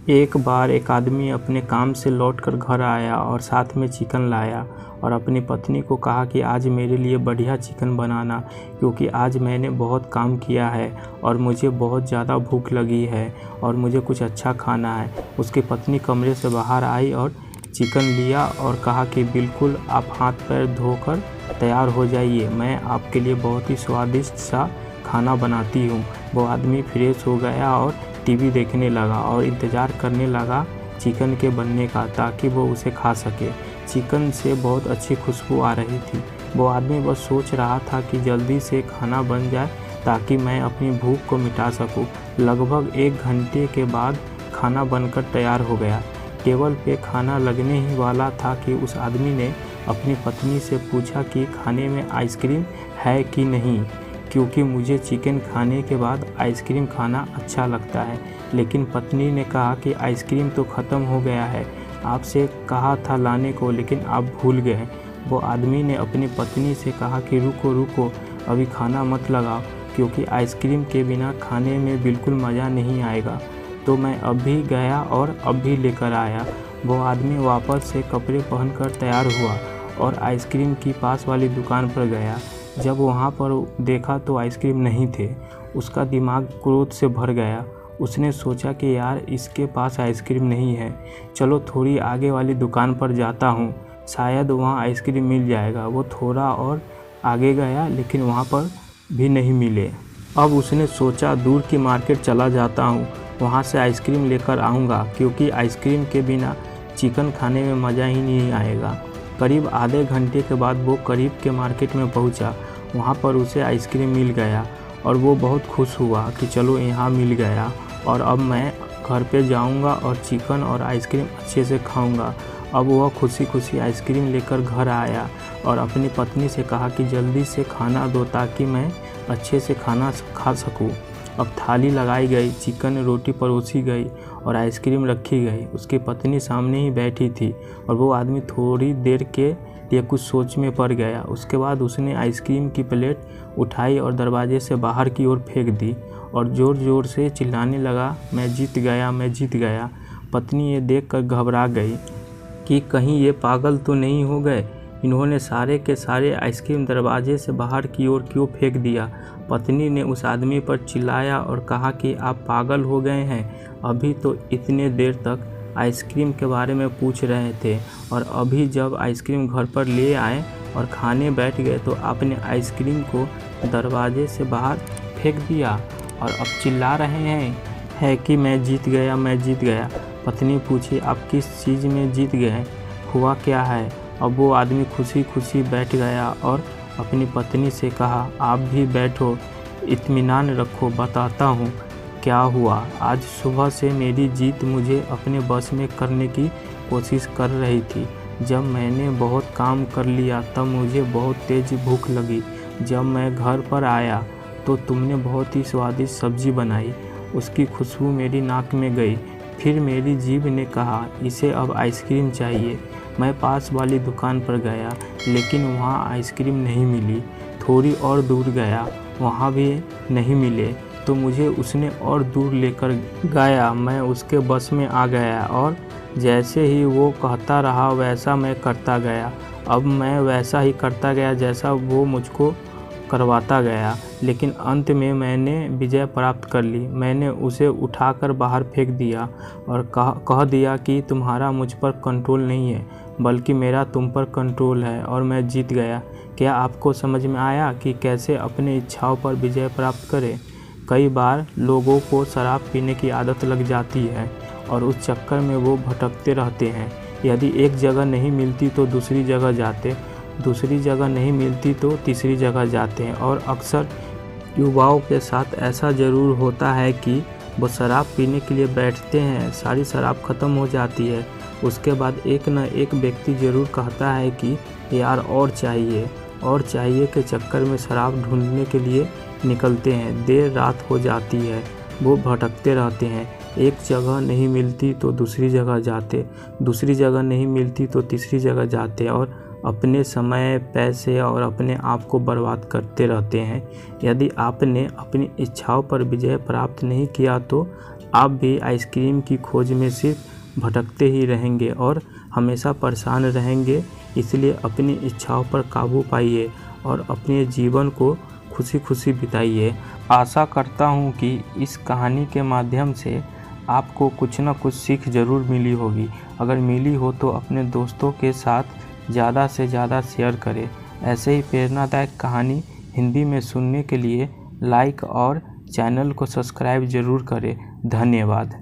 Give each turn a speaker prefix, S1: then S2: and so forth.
S1: एक बार एक आदमी अपने काम से लौटकर घर आया और साथ में चिकन लाया और अपनी पत्नी को कहा कि आज मेरे लिए बढ़िया चिकन बनाना, क्योंकि आज मैंने बहुत काम किया है और मुझे बहुत ज़्यादा भूख लगी है और मुझे कुछ अच्छा खाना है। उसकी पत्नी कमरे से बाहर आई और चिकन लिया और कहा कि बिल्कुल आप हाथ पैर धोकर तैयार हो जाइए, मैं आपके लिए बहुत ही स्वादिष्ट सा खाना बनाती हूँ। वो आदमी फ्रेश हो गया और टीवी देखने लगा और इंतज़ार करने लगा चिकन के बनने का, ताकि वो उसे खा सके। चिकन से बहुत अच्छी खुशबू आ रही थी। वो आदमी बस सोच रहा था कि जल्दी से खाना बन जाए ताकि मैं अपनी भूख को मिटा सकूं। लगभग 1 घंटे के बाद खाना बनकर तैयार हो गया। टेबल पे खाना लगने ही वाला था कि उस आदमी ने अपनी पत्नी से पूछा कि खाने में आइसक्रीम है कि नहीं, क्योंकि मुझे चिकन खाने के बाद आइसक्रीम खाना अच्छा लगता है। लेकिन पत्नी ने कहा कि आइसक्रीम तो ख़त्म हो गया है, आपसे कहा था लाने को, लेकिन आप भूल गए। वो आदमी ने अपनी पत्नी से कहा कि रुको रुको, अभी खाना मत लगाओ, क्योंकि आइसक्रीम के बिना खाने में बिल्कुल मज़ा नहीं आएगा। तो मैं अभी गया और अभी लेकर आया। वो आदमी वापस से कपड़े पहनकर तैयार हुआ और आइसक्रीम की पास वाली दुकान पर गया। जब वहाँ पर देखा तो आइसक्रीम नहीं थे। उसका दिमाग क्रोध से भर गया। उसने सोचा कि यार, इसके पास आइसक्रीम नहीं है, चलो थोड़ी आगे वाली दुकान पर जाता हूँ, शायद वहाँ आइसक्रीम मिल जाएगा। वो थोड़ा और आगे गया, लेकिन वहाँ पर भी नहीं मिले। अब उसने सोचा दूर की मार्केट चला जाता हूँ, वहाँ से आइसक्रीम लेकर आऊँगा, क्योंकि आइसक्रीम के बिना चिकन खाने में मज़ा ही नहीं आएगा। करीब आधे घंटे के बाद वो करीब के मार्केट में पहुँचा। वहाँ पर उसे आइसक्रीम मिल गया और वो बहुत खुश हुआ कि चलो यहाँ मिल गया और अब मैं घर पे जाऊँगा और चिकन और आइसक्रीम अच्छे से खाऊँगा। अब वह खुशी खुशी आइसक्रीम लेकर घर आया और अपनी पत्नी से कहा कि जल्दी से खाना दो ताकि मैं अच्छे से खाना खा सकूँ। अब थाली लगाई गई, चिकन रोटी परोसी गई और आइसक्रीम रखी गई। उसकी पत्नी सामने ही बैठी थी और वो आदमी थोड़ी देर के लिए कुछ सोच में पड़ गया। उसके बाद उसने आइसक्रीम की प्लेट उठाई और दरवाजे से बाहर की ओर फेंक दी और ज़ोर ज़ोर से चिल्लाने लगा, मैं जीत गया, मैं जीत गया। पत्नी ये देखकर घबरा गई कि कहीं ये पागल तो नहीं हो गए, इन्होंने सारे के सारे आइसक्रीम दरवाजे से बाहर की ओर क्यों फेंक दिया। पत्नी ने उस आदमी पर चिल्लाया और कहा कि आप पागल हो गए हैं, अभी तो इतने देर तक आइसक्रीम के बारे में पूछ रहे थे और अभी जब आइसक्रीम घर पर ले आए और खाने बैठ गए तो आपने आइसक्रीम को दरवाजे से बाहर फेंक दिया और अब चिल्ला रहे हैं कि मैं जीत गया, मैं जीत गया। पत्नी पूछी, आप किस चीज़ में जीत गए, हुआ क्या है। अब वो आदमी खुशी खुशी बैठ गया और अपनी पत्नी से कहा, आप भी बैठो, इत्मीनान रखो, बताता हूँ क्या हुआ। आज सुबह से मेरी जीत मुझे अपने बस में करने की कोशिश कर रही थी। जब मैंने बहुत काम कर लिया तब मुझे बहुत तेज़ भूख लगी। जब मैं घर पर आया तो तुमने बहुत ही स्वादिष्ट सब्ज़ी बनाई, उसकी खुशबू मेरी नाक में गई। फिर मेरी जीभ ने कहा, इसे अब आइसक्रीम चाहिए। मैं पास वाली दुकान पर गया, लेकिन वहाँ आइसक्रीम नहीं मिली। थोड़ी और दूर गया, वहाँ भी नहीं मिले, तो मुझे उसने और दूर लेकर गया। मैं उसके बस में आ गया और जैसे ही वो कहता रहा वैसा मैं करता गया। अब मैं वैसा ही करता गया जैसा वो मुझको करवाता गया, लेकिन अंत में मैंने विजय प्राप्त कर ली। मैंने उसे उठाकर बाहर फेंक दिया और कह दिया कि तुम्हारा मुझ पर कंट्रोल नहीं है, बल्कि मेरा तुम पर कंट्रोल है और मैं जीत गया। क्या आपको समझ में आया कि कैसे अपनी इच्छाओं पर विजय प्राप्त करें? कई बार लोगों को शराब पीने की आदत लग जाती है और उस चक्कर में वो भटकते रहते हैं। यदि एक जगह नहीं मिलती तो दूसरी जगह जाते, दूसरी जगह नहीं मिलती तो तीसरी जगह जाते हैं। और अक्सर युवाओं के साथ ऐसा ज़रूर होता है कि वो शराब पीने के लिए बैठते हैं, सारी शराब ख़त्म हो जाती है, उसके बाद एक न एक व्यक्ति ज़रूर कहता है कि यार और चाहिए के चक्कर में शराब ढूंढने के लिए निकलते हैं। देर रात हो जाती है, वो भटकते रहते हैं, एक जगह नहीं मिलती तो दूसरी जगह जाते, दूसरी जगह नहीं मिलती तो तीसरी जगह जाते और अपने समय, पैसे और अपने आप को बर्बाद करते रहते हैं। यदि आपने अपनी इच्छाओं पर विजय प्राप्त नहीं किया तो आप भी आइसक्रीम की खोज में सिर्फ भटकते ही रहेंगे और हमेशा परेशान रहेंगे। इसलिए अपनी इच्छाओं पर काबू पाइए और अपने जीवन को खुशी खुशी बिताइए। आशा करता हूँ कि इस कहानी के माध्यम से आपको कुछ न कुछ सीख ज़रूर मिली होगी। अगर मिली हो तो अपने दोस्तों के साथ ज़्यादा से ज़्यादा शेयर करें। ऐसे ही प्रेरणादायक कहानी हिंदी में सुनने के लिए लाइक और चैनल को सब्सक्राइब ज़रूर करें। धन्यवाद।